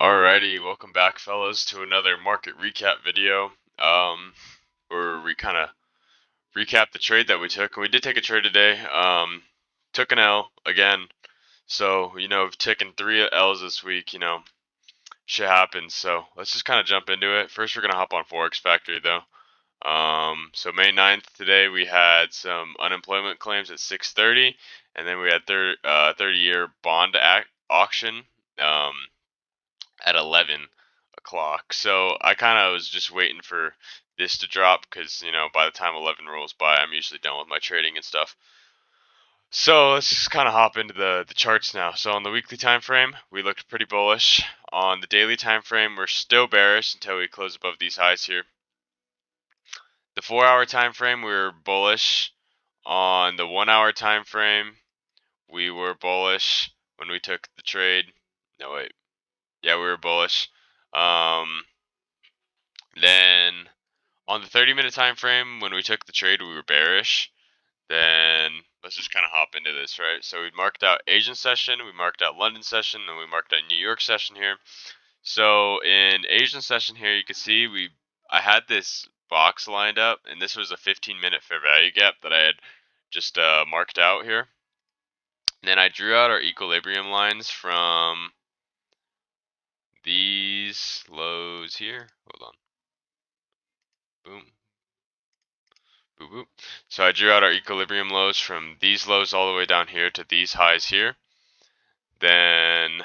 Alrighty, welcome back, fellas, to another market recap video. Where we kind of recap the trade that we took. And we did take a trade today. Took an L again. So we've taken 3 L's this week. Shit happens. So let's just kind of jump into it. First, we're gonna hop on Forex Factory though. So May 9th today we had some unemployment claims at 6:30, and then we had 30-year bond auction. At 11 o'clock. So I kind of was just waiting for this to drop because, by the time 11 rolls by, I'm usually done with my trading and stuff. So let's just kind of hop into the charts now. So on the weekly time frame, we looked pretty bullish. On the daily time frame, we're still bearish until we close above these highs here. The 4-hour time frame, we were bullish. On the 1-hour time frame, we were bullish when we took the trade. No, wait. Yeah, we were bullish. Then on the 30-minute time frame, when we took the trade, we were bearish. Then let's just kind of hop into this, right? So we marked out Asian session, we marked out London session, and we marked out New York session here. So in Asian session here, you can see I had this box lined up, and this was a 15-minute fair value gap that I had just marked out here. And then I drew out our equilibrium lines from these lows here. Hold on. Boom. Boop, boop. So I drew out our equilibrium lows from these lows all the way down here to these highs here. Then,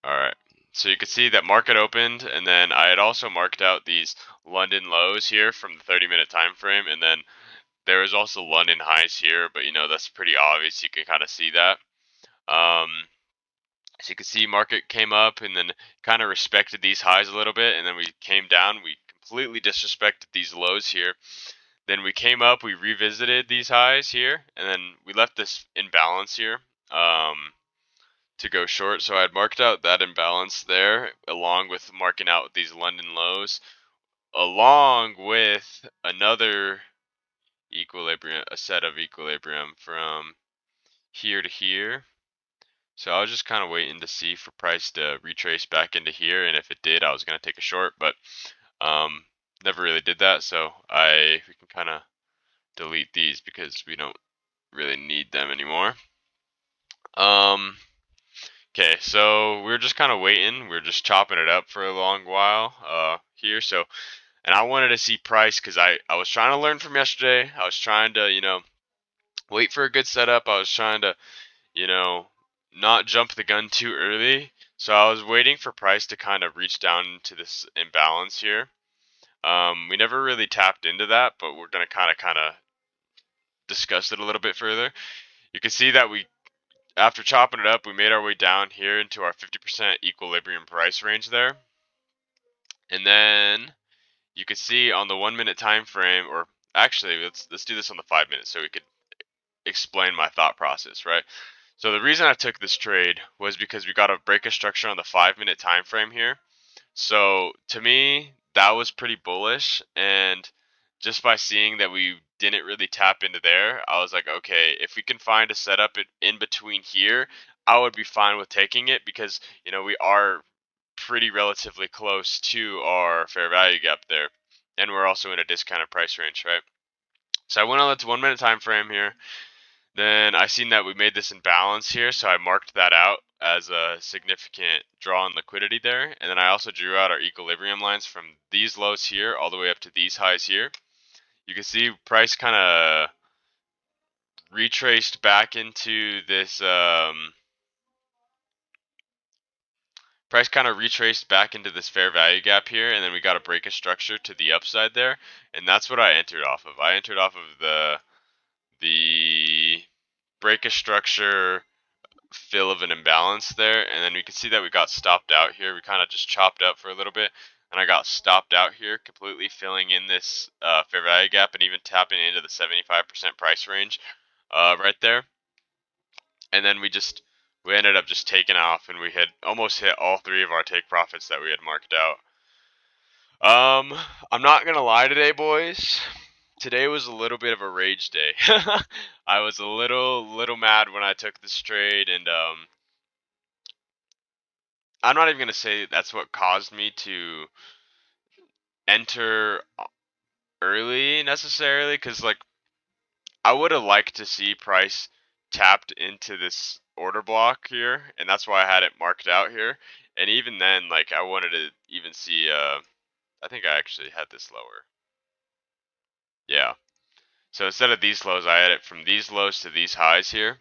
alright. So you can see that market opened, and then I had also marked out these London lows here from the 30-minute time frame, and then there was also London highs here, but that's pretty obvious. You can kind of see that. So you can see market came up and then kind of respected these highs a little bit, and then we came down. We completely disrespected these lows here. Then we came up, we revisited these highs here, and then we left this imbalance here to go short. So I had marked out that imbalance there, along with marking out these London lows, along with another equilibrium, a set of equilibrium from here to here. So I was just kind of waiting to see for price to retrace back into here, and if it did, I was going to take a short, but never really did that. So we can kind of delete these because we don't really need them anymore. Okay, so we're just kind of waiting. We're just chopping it up for a long while here. So, and I wanted to see price because I was trying to learn from yesterday. I was trying to, wait for a good setup. I was trying to, you know, not jump the gun too early. So I was waiting for price to kind of reach down to this imbalance here. We never really tapped into that, but we're gonna kind of discuss it a little bit further. You can see that after chopping it up, we made our way down here into our 50% equilibrium price range there. And then you can see on the 1 minute time frame, or actually let's do this on the 5 minutes so we could explain my thought process, right? So the reason I took this trade was because we got a break of structure on the 5 minute time frame here. So to me, that was pretty bullish, and just by seeing that we didn't really tap into there, I was like, okay, if we can find a setup in between here, I would be fine with taking it because, we are pretty relatively close to our fair value gap there, and we're also in a discounted price range, right? So I went on the 1 minute time frame here. Then I seen that we made this imbalance here, so I marked that out as a significant draw in liquidity there. And then I also drew out our equilibrium lines from these lows here all the way up to these highs here. You can see price kind of retraced back into this fair value gap here, and then we got a break of structure to the upside there, and that's what I entered off of. I entered off of the break of structure fill of an imbalance there, and then we can see that we got stopped out here. We kind of just chopped up for a little bit, and I got stopped out here, completely filling in this fair value gap and even tapping into the 75% price range right there. And then we ended up just taking off, and we had almost hit all 3 of our take profits that we had marked out. I'm not gonna lie today, boys. Today was a little bit of a rage day. I was a little mad when I took this trade, and I'm not even gonna say that's what caused me to enter early necessarily, because like I would have liked to see price tapped into this order block here, and that's why I had it marked out here. And even then, like I wanted to even see. I think I actually had this lower. Yeah. So instead of these lows, I had it from these lows to these highs here,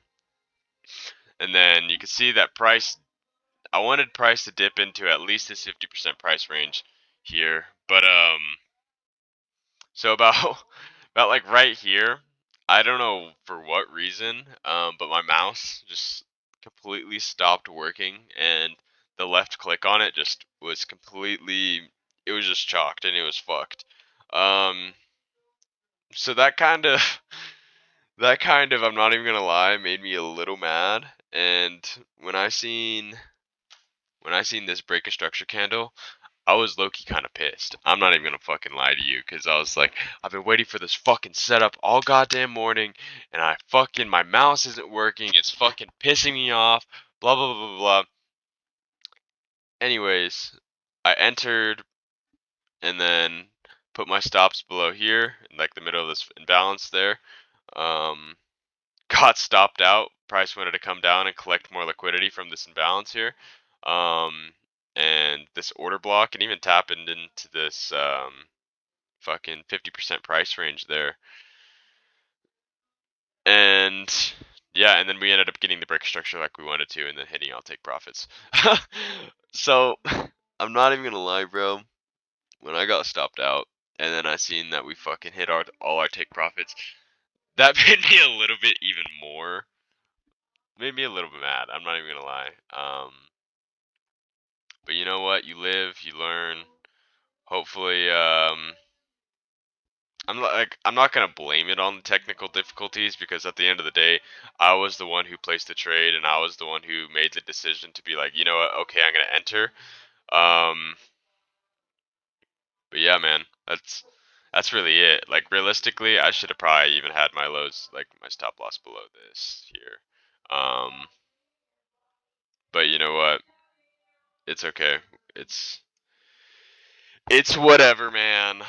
and then you can see that price. I wanted price to dip into at least this 50% price range here, but so about about like right here, I don't know for what reason, but my mouse just completely stopped working, and the left click on it just was completely, it was just chalked and it was fucked. Um, so that kind of that kind of, I'm not even gonna lie, made me a little mad. And when I seen when I seen this break a structure candle, I was low-key kind of pissed. I'm not even gonna fucking lie to you, because I was like, I've been waiting for this fucking setup all goddamn morning, and my mouse isn't working. It's fucking pissing me off. Blah blah blah blah blah. Anyways, I entered and then put my stops below here, in like the middle of this imbalance there. Um, got stopped out. Price wanted to come down and collect more liquidity from this imbalance here. Um, and this order block, and even tapping into this fucking 50% price range there. And yeah, and then we ended up getting the break structure like we wanted to, and then hitting all take profits. So I'm not even gonna lie, bro. When I got stopped out, and then I seen that we fucking hit all our take profits, that made me a little bit even more. Made me a little bit mad. I'm not even gonna lie. But you know what? You live, you learn. Hopefully, I'm not gonna blame it on the technical difficulties, because at the end of the day, I was the one who placed the trade, and I was the one who made the decision to be like, you know what? Okay, I'm gonna enter. Um, but yeah, man, that's really it. Like realistically, I should have probably even had my lows, like my stop loss below this here. Um, but you know what? It's okay. It's it's whatever, man.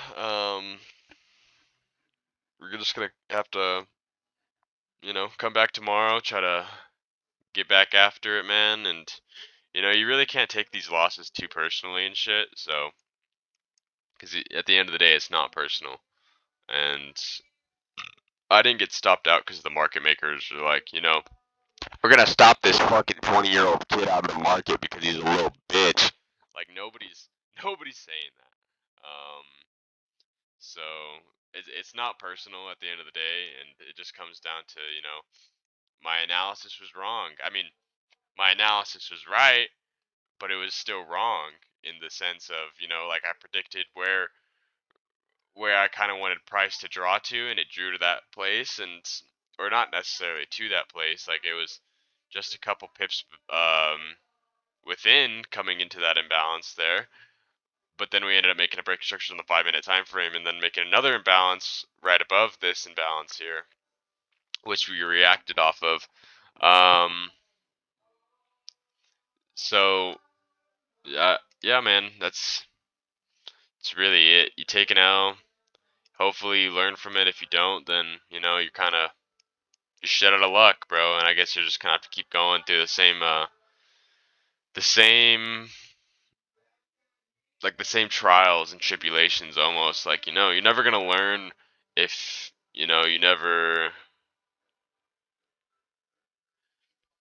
We're just gonna have to, come back tomorrow, try to get back after it, man. And you really can't take these losses too personally and shit. So, because at the end of the day, it's not personal. And I didn't get stopped out because the market makers are like, we're gonna stop this fucking 20-year-old kid out of the market because he's a little bitch. Like nobody's saying that. So it's not personal at the end of the day, and it just comes down to my analysis was wrong. I mean, my analysis was right, but it was still wrong in the sense of like I predicted where I kind of wanted price to draw to, and it drew to that place, and or not necessarily to that place. Like it was just a couple pips within coming into that imbalance there. But then we ended up making a break structure in the 5-minute time frame, and then making another imbalance right above this imbalance here, which we reacted off of. So yeah, man, that's really it. You take an L. Hopefully you learn from it. If you don't, then you're kind of you're shit out of luck, bro. And I guess you're just gonna have to keep going through the same like the same trials and tribulations almost. Like you're never gonna learn if you never.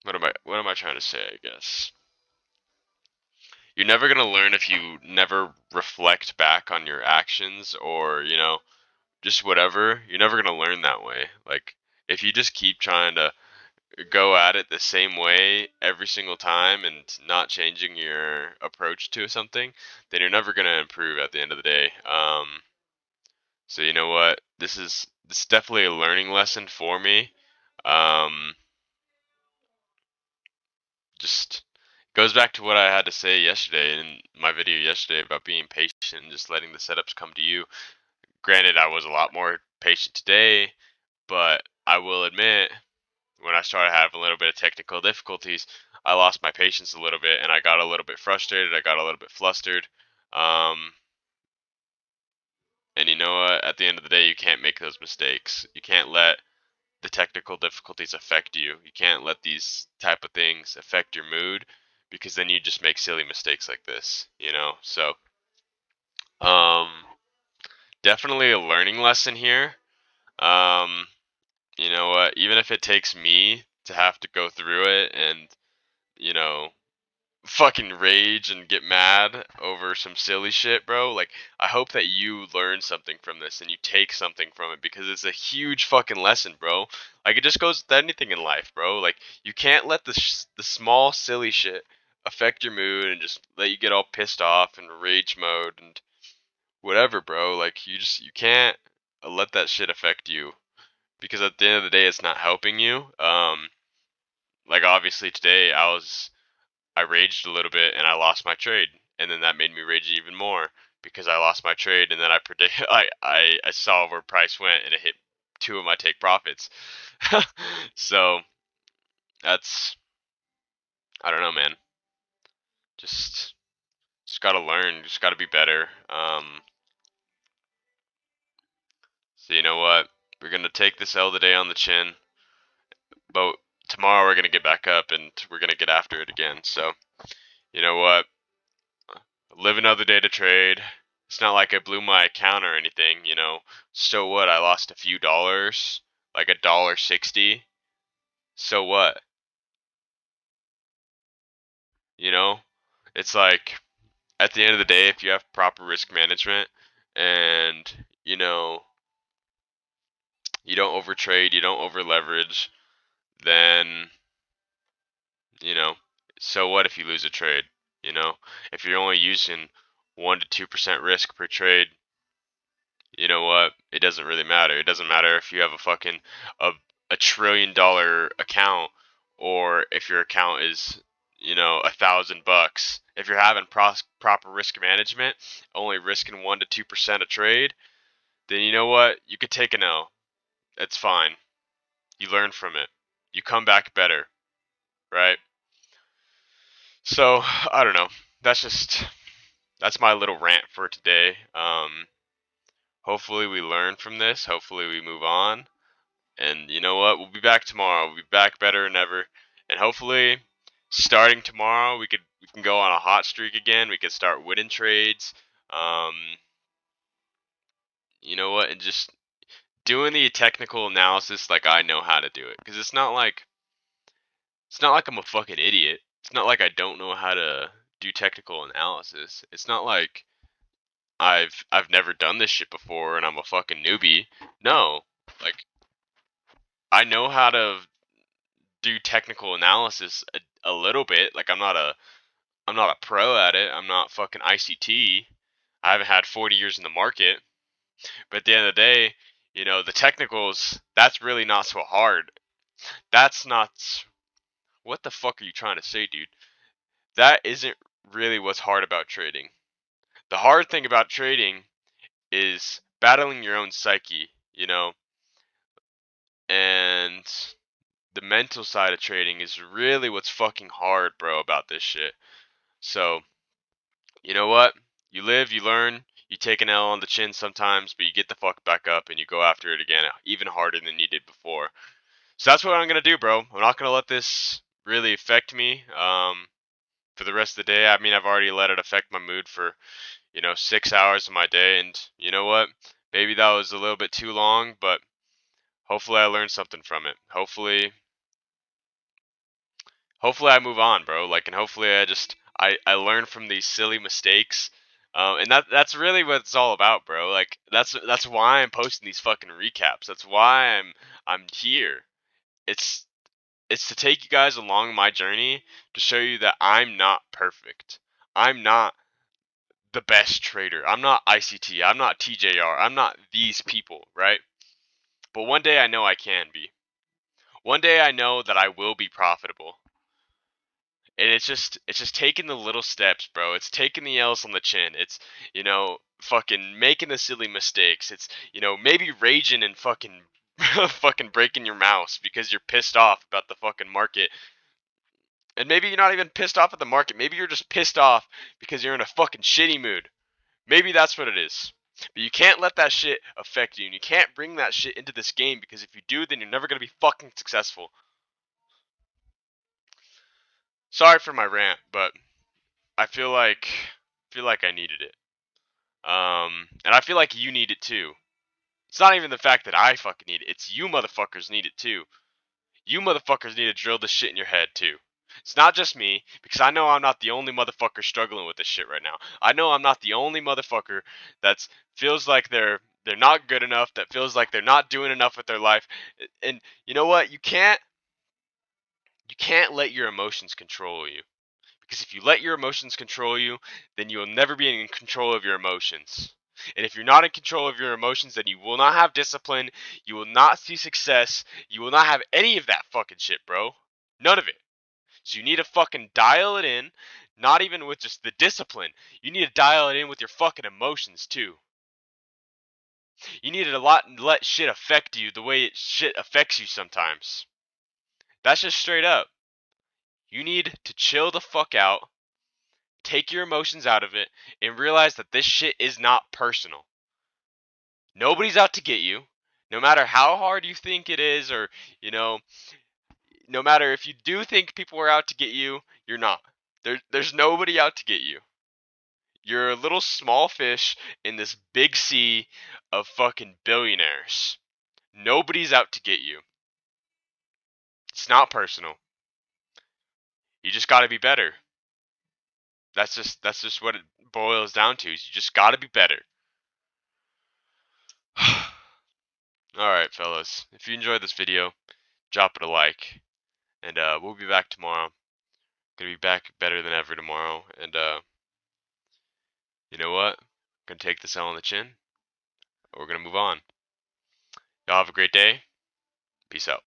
What am I trying to say? I guess you're never gonna learn if you never reflect back on your actions, or just whatever. You're never gonna learn that way. Like if you just keep trying to go at it the same way every single time and not changing your approach to something, then you're never gonna improve at the end of the day. So you know what? This is definitely a learning lesson for me. Um, just goes back to what I had to say yesterday in my video yesterday about being patient and just letting the setups come to you. Granted, I was a lot more patient today, but I will admit when I started having a little bit of technical difficulties, I lost my patience a little bit and I got a little bit frustrated. I got a little bit flustered. Um, and you know what? At the end of the day, you can't make those mistakes. You can't let the technical difficulties affect you. You can't let these type of things affect your mood because then you just make silly mistakes like this, you know? So, um, definitely a learning lesson here. Um, you know what? Even if it takes me to have to go through it and, you know, fucking rage and get mad over some silly shit, bro. Like, I hope that you learn something from this and you take something from it because it's a huge fucking lesson, bro. Like, it just goes with anything in life, bro. Like, you can't let the small silly shit affect your mood and just let you get all pissed off and rage mode and whatever, bro. Like, you can't let that shit affect you because at the end of the day, it's not helping you. Like obviously today, I raged a little bit and I lost my trade, and then that made me rage even more because I lost my trade, and then I predict I saw where price went and it hit two of my take profits. So that's I don't know, man. Just just gotta learn. Just gotta be better. So you know what? We're gonna take this L today on the chin, but tomorrow we're gonna get back up and we're gonna get after it again. So you know what? Live another day to trade. It's not like I blew my account or anything, you know. So what? I lost a few dollars, like $1.60. So what? You know? It's like at the end of the day, if you have proper risk management and, you know, you don't overtrade, you don't over leverage, then, you know, so what if you lose a trade? You know, if you're only using 1 to 2% risk per trade, you know what? It doesn't really matter. It doesn't matter if you have a fucking a $1 trillion account or if your account is, you know, $1,000. If you're having proper risk management, only risking 1 to 2% a trade, then you know what? You could take an L. It's fine. You learn from it. You come back better, right? So I don't know. That's my little rant for today. Hopefully we learn from this. Hopefully we move on. And you know what? We'll be back tomorrow. We'll be back better than ever. And hopefully, starting tomorrow, we can go on a hot streak again. We can start winning trades. Um, you know what? And just doing the technical analysis like I know how to do it. Because it's not like I'm a fucking idiot. It's not like I don't know how to do technical analysis. It's not like I've never done this shit before and I'm a fucking newbie. No, like I know how to do technical analysis a little bit. Like I'm not a pro at it. I'm not fucking ICT. I haven't had 40 years in the market. But at the end of the day, you know, the technicals, that's really not so hard. That's not what the fuck are you trying to say, dude? That isn't really what's hard about trading. The hard thing about trading is battling your own psyche, you know, and the mental side of trading is really what's fucking hard, bro, about this shit. So, you know what? You live, you learn, you take an L on the chin sometimes, but you get the fuck back up and you go after it again even harder than you did before. So that's what I'm gonna do, bro. I'm not gonna let this really affect me for the rest of the day. I mean, I've already let it affect my mood for 6 hours of my day, and you know what? Maybe that was a little bit too long, but hopefully I learned something from it. Hopefully I move on, bro. Like, and hopefully I learn from these silly mistakes. And that's really what it's all about, bro. Like that's why I'm posting these fucking recaps. That's why I'm here. It's it's to take you guys along my journey to show you that I'm not perfect. I'm not the best trader. I'm not ICT. I'm not TJR. I'm not these people, right? But one day I know I can be. One day I know that I will be profitable. And it's just taking the little steps, bro. It's taking the L's on the chin. It's fucking making the silly mistakes. It's maybe raging and fucking fucking breaking your mouse because you're pissed off about the fucking market And maybe you're not even pissed off at the market. Maybe you're just pissed off because you're in a fucking shitty mood. Maybe that's what it is. But you can't let that shit affect you, and you can't bring that shit into this game, because if you do, then you're never gonna be fucking successful. Sorry for my rant, but I feel like I needed it. And I feel like you need it too. It's not even the fact that I fucking need it. It's you motherfuckers need it too. You motherfuckers need to drill this shit in your head too. It's not just me, because I know I'm not the only motherfucker struggling with this shit right now. I know I'm not the only motherfucker that feels like they're not good enough, that feels like they're not doing enough with their life. And you know what? You can't let your emotions control you. Because if you let your emotions control you, then you will never be in control of your emotions. And if you're not in control of your emotions, then you will not have discipline, you will not see success, you will not have any of that fucking shit, bro. None of it. So you need to fucking dial it in, not even with just the discipline. You need to dial it in with your fucking emotions too. You need to let shit affect you the way shit affects you sometimes. That's just straight up. You need to chill the fuck out, take your emotions out of it, and realize that this shit is not personal. Nobody's out to get you. No matter how hard you think it is, or, you know, no matter if you do think people are out to get you, you're not. There's nobody out to get you. You're a little small fish in this big sea of fucking billionaires. Nobody's out to get you. It's not personal. You just got to be better. That's just what it boils down to. Is you just got to be better. Alright, fellas. If you enjoyed this video, drop it a like. And we'll be back tomorrow. Gonna be back better than ever tomorrow. And you know what? Gonna take this L on the chin. We're gonna move on. Y'all have a great day. Peace out.